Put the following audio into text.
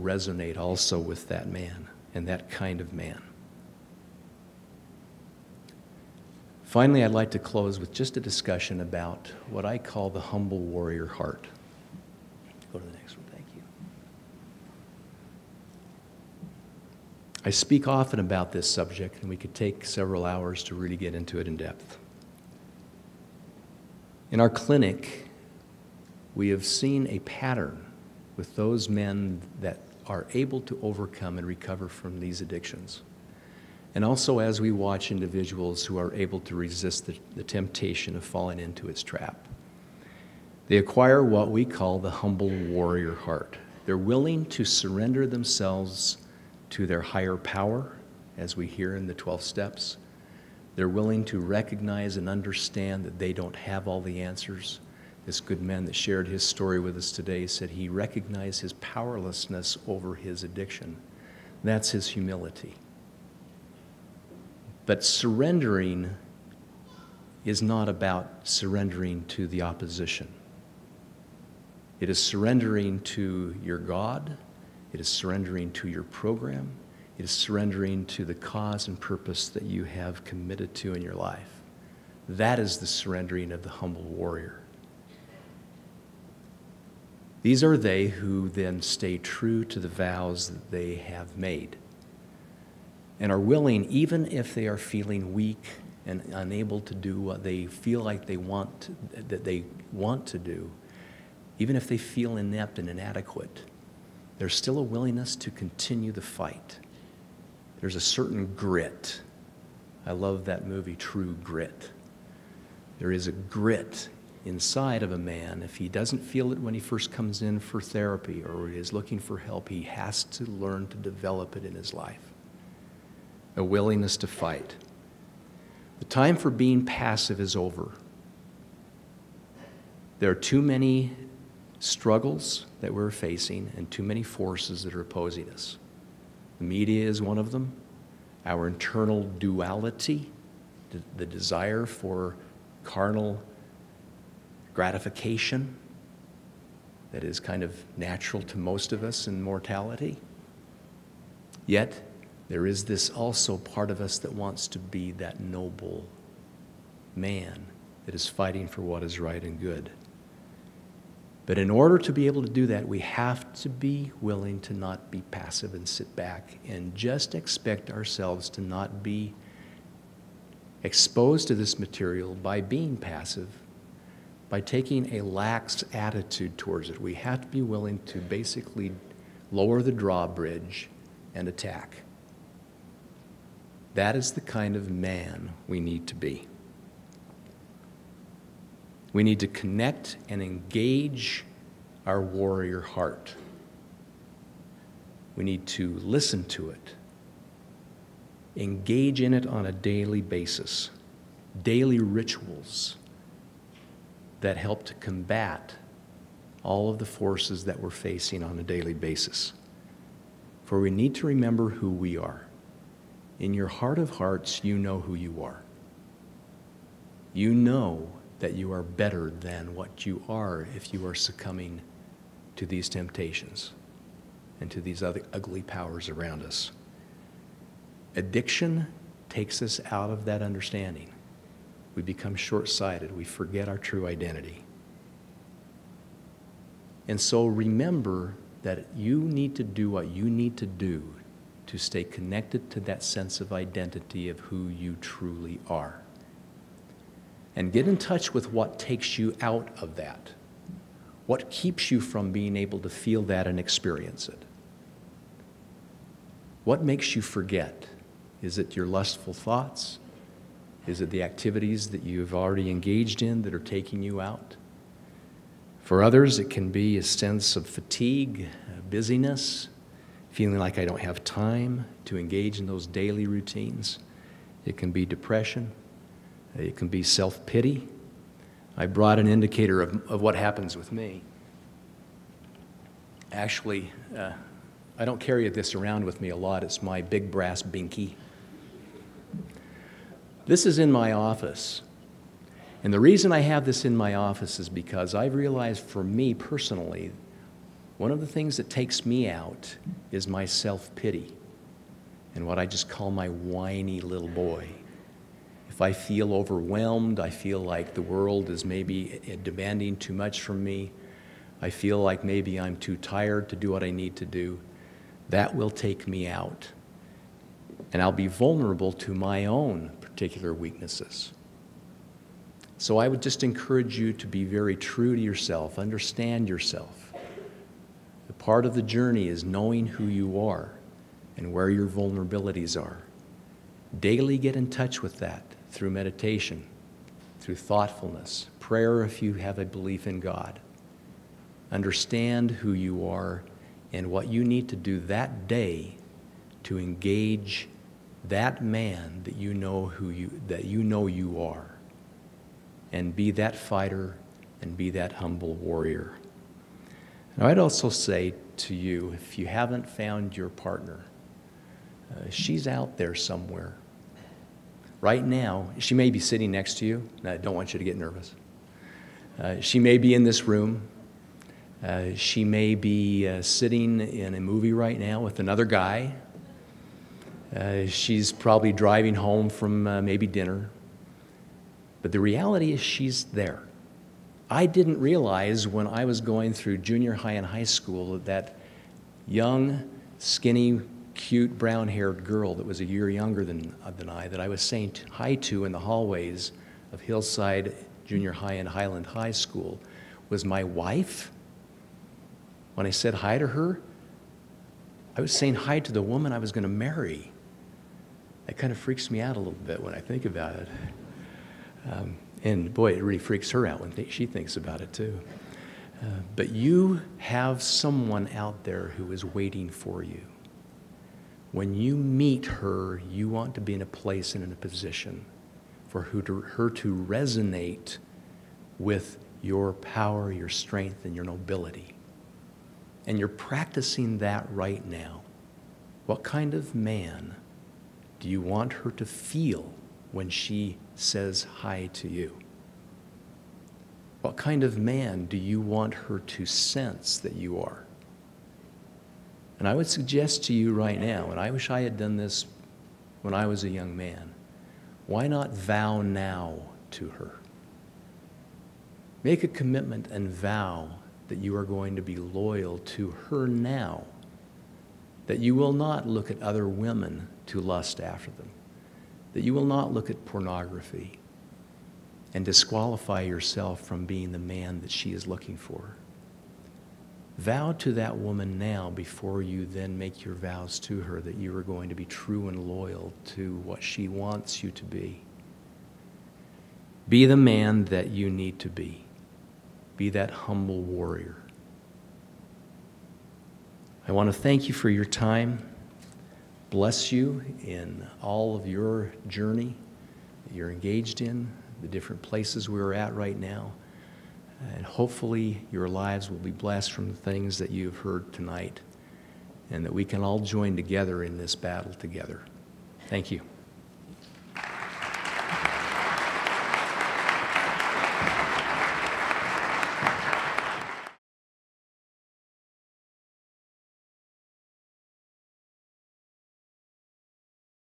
resonate also with that man and that kind of man. Finally, I'd like to close with just a discussion about what I call the humble warrior heart. Go to the next one, thank you. I speak often about this subject, and we could take several hours to really get into it in depth. In our clinic, we have seen a pattern with those men that are able to overcome and recover from these addictions. And also as we watch individuals who are able to resist the temptation of falling into its trap. They acquire what we call the humble warrior heart. They're willing to surrender themselves to their higher power, as we hear in the 12 steps. They're willing to recognize and understand that they don't have all the answers. This good man that shared his story with us today said he recognized his powerlessness over his addiction. That's his humility. But surrendering is not about surrendering to the opposition. It is surrendering to your God. It is surrendering to your program. It is surrendering to the cause and purpose that you have committed to in your life. That is the surrendering of the humble warrior. These are they who then stay true to the vows that they have made and are willing, even if they are feeling weak and unable to do what they feel like they want to do, even if they feel inept and inadequate, there's still a willingness to continue the fight. There's a certain grit. I love that movie, True Grit. There is a grit inside of a man. If he doesn't feel it when he first comes in for therapy or is looking for help, he has to learn to develop it in his life. A willingness to fight. The time for being passive is over. There are too many struggles that we're facing and too many forces that are opposing us. The media is one of them. Our internal duality, the desire for carnal gratification that is kind of natural to most of us in mortality. Yet, there is this also part of us that wants to be that noble man that is fighting for what is right and good. But in order to be able to do that, we have to be willing to not be passive and sit back and just expect ourselves to not be exposed to this material by being passive, by taking a lax attitude towards it. We have to be willing to basically lower the drawbridge and attack. That is the kind of man we need to be. We need to connect and engage our warrior heart. We need to listen to it, engage in it on a daily basis, daily rituals that help to combat all of the forces that we're facing on a daily basis. For we need to remember who we are. In your heart of hearts, you know who you are. You know that you are better than what you are if you are succumbing to these temptations and to these other ugly powers around us. Addiction takes us out of that understanding. We become short-sighted. We forget our true identity. And so remember that you need to do what you need to do to stay connected to that sense of identity of who you truly are. And get in touch with what takes you out of that. What keeps you from being able to feel that and experience it? What makes you forget? Is it your lustful thoughts? Is it the activities that you've already engaged in that are taking you out? For others, it can be a sense of fatigue, busyness, feeling like I don't have time to engage in those daily routines. It can be depression. It can be self-pity. I brought an indicator of what happens with me. Actually, I don't carry this around with me a lot. It's my big brass binky. This is in my office. And the reason I have this in my office is because I've realized for me personally, One of the things that takes me out is my self-pity and what I just call my whiny little boy. If I feel overwhelmed, I feel like the world is maybe demanding too much from me, I feel like maybe I'm too tired to do what I need to do, that will take me out. And I'll be vulnerable to my own particular weaknesses. So I would just encourage you to be very true to yourself, understand yourself. The part of the journey is knowing who you are and where your vulnerabilities are. Daily get in touch with that through meditation, through thoughtfulness, prayer if you have a belief in God. Understand who you are and what you need to do that day to engage that man that you know you are. And be that fighter and be that humble warrior. Now, I'd also say to you, if you haven't found your partner, she's out there somewhere. Right now, she may be sitting next to you. I don't want you to get nervous. She may be in this room. She may be sitting in a movie right now with another guy. She's probably driving home from maybe dinner. But the reality is she's there. I didn't realize when I was going through junior high and high school that young, skinny, cute, brown-haired girl that was a year younger than I, that I was saying hi to in the hallways of Hillside Junior High and Highland High School was my wife. When I said hi to her, I was saying hi to the woman I was going to marry. That kind of freaks me out a little bit when I think about it. And boy, it really freaks her out when she thinks about it too. But you have someone out there who is waiting for you. When you meet her, you want to be in a place and in a position for her to resonate with your power, your strength, and your nobility. And you're practicing that right now. What kind of man do you want her to feel when she says hi to you? What kind of man do you want her to sense that you are? And I would suggest to you right now, and I wish I had done this when I was a young man, why not vow now to her? Make a commitment and vow that you are going to be loyal to her now, that you will not look at other women to lust after them, that you will not look at pornography and disqualify yourself from being the man that she is looking for. Vow to that woman now before you then make your vows to her that you are going to be true and loyal to what she wants you to be. Be the man that you need to be. Be that humble warrior. I want to thank you for your time. Bless you in all of your journey that you're engaged in, the different places we're at right now. And hopefully your lives will be blessed from the things that you've heard tonight, and that we can all join together in this battle together. Thank you.